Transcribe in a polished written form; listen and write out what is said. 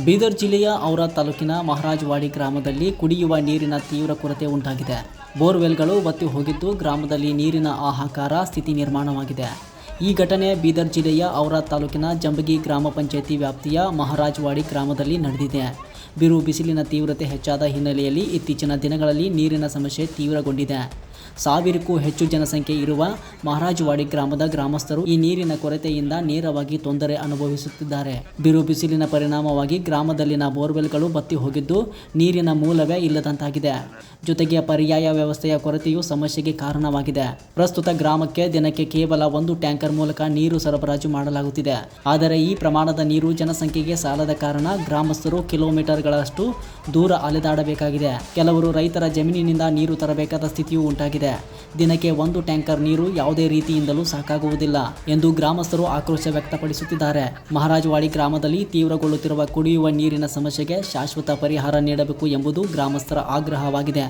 ಬೀದರ್ ಜಿಲ್ಲೆಯ ಔರಾ ತಾಲೂಕಿನ ಮಹಾರಾಜವಾಡಿ ಗ್ರಾಮದಲ್ಲಿ ಕುಡಿಯುವ ನೀರಿನ ತೀವ್ರ ಕೊರತೆ ಉಂಟಾಗಿದೆ. ಬೋರ್ವೆಲ್ಗಳು ಬತ್ತಿ ಹೋಗಿದ್ದು ಗ್ರಾಮದಲ್ಲಿ ನೀರಿನ ಹಾಹಾಕಾರ ಸ್ಥಿತಿ ನಿರ್ಮಾಣವಾಗಿದೆ. ಈ ಘಟನೆ ಬೀದರ್ ಜಿಲ್ಲೆಯ ಔರಾ ತಾಲೂಕಿನ ಜಂಬಗಿ ಗ್ರಾಮ ಪಂಚಾಯಿತಿ ವ್ಯಾಪ್ತಿಯ ಮಹಾರಾಜವಾಡಿ ಗ್ರಾಮದಲ್ಲಿ ನಡೆದಿದೆ. ಬಿರು ಬಿಸಿಲಿನ ತೀವ್ರತೆ ಹೆಚ್ಚಾದ ಹಿನ್ನೆಲೆಯಲ್ಲಿ ಇತ್ತೀಚಿನ ದಿನಗಳಲ್ಲಿ ನೀರಿನ ಸಮಸ್ಯೆ ತೀವ್ರಗೊಂಡಿದೆ. 1000ಕ್ಕೂ ಹೆಚ್ಚು ಜನಸಂಖ್ಯೆ ಇರುವ ಮಹಾರಾಜವಾಡಿ ಗ್ರಾಮದ ಗ್ರಾಮಸ್ಥರು ಈ ನೀರಿನ ಕೊರತೆಯಿಂದ ನೇರವಾಗಿ ತೊಂದರೆ ಅನುಭವಿಸುತ್ತಿದ್ದಾರೆ. ಬಿರು ಬಿಸಿಲಿನ ಪರಿಣಾಮವಾಗಿ ಗ್ರಾಮದಲ್ಲಿನ ಬೋರ್ವೆಲ್ಗಳು ಬತ್ತಿ ಹೋಗಿದ್ದು ನೀರಿನ ಮೂಲವೇ ಇಲ್ಲದಂತಾಗಿದೆ. ಜೊತೆಗೆ ಪರ್ಯಾಯ ವ್ಯವಸ್ಥೆಯ ಕೊರತೆಯೂ ಸಮಸ್ಯೆಗೆ ಕಾರಣವಾಗಿದೆ. ಪ್ರಸ್ತುತ ಗ್ರಾಮಕ್ಕೆ ದಿನಕ್ಕೆ ಕೇವಲ 1 ಟ್ಯಾಂಕರ್ ಮೂಲಕ ನೀರು ಸರಬರಾಜು ಮಾಡಲಾಗುತ್ತಿದೆ. ಆದರೆ ಈ ಪ್ರಮಾಣದ ನೀರು ಜನಸಂಖ್ಯೆಗೆ ಸಾಲದ ಕಾರಣ ಗ್ರಾಮಸ್ಥರು ಕಿಲೋಮೀಟರ್ಗಳಷ್ಟು ದೂರ ಅಲೆದಾಡಬೇಕಾಗಿದೆ. ಕೆಲವರು ರೈತರ ಜಮೀನಿನಿಂದ ನೀರು ತರಬೇಕಾದ ಸ್ಥಿತಿಯೂ ಉಂಟಾಗಿದೆ. ದಿನಕ್ಕೆ 1 ಟ್ಯಾಂಕರ್ ನೀರು ಯಾವುದೇ ರೀತಿಯಿಂದಲೂ ಸಾಕಾಗುವುದಿಲ್ಲ ಎಂದು ಗ್ರಾಮಸ್ಥರು ಆಕ್ರೋಶ ವ್ಯಕ್ತಪಡಿಸುತ್ತಿದ್ದಾರೆ. ಮಹಾರಾಜವಾಡಿ ಗ್ರಾಮದಲ್ಲಿ ತೀವ್ರಗೊಳ್ಳುತ್ತಿರುವ ಕುಡಿಯುವ ನೀರಿನ ಸಮಸ್ಯೆಗೆ ಶಾಶ್ವತ ಪರಿಹಾರ ನೀಡಬೇಕು ಎಂಬುದು ಗ್ರಾಮಸ್ಥರ ಆಗ್ರಹವಾಗಿದೆ.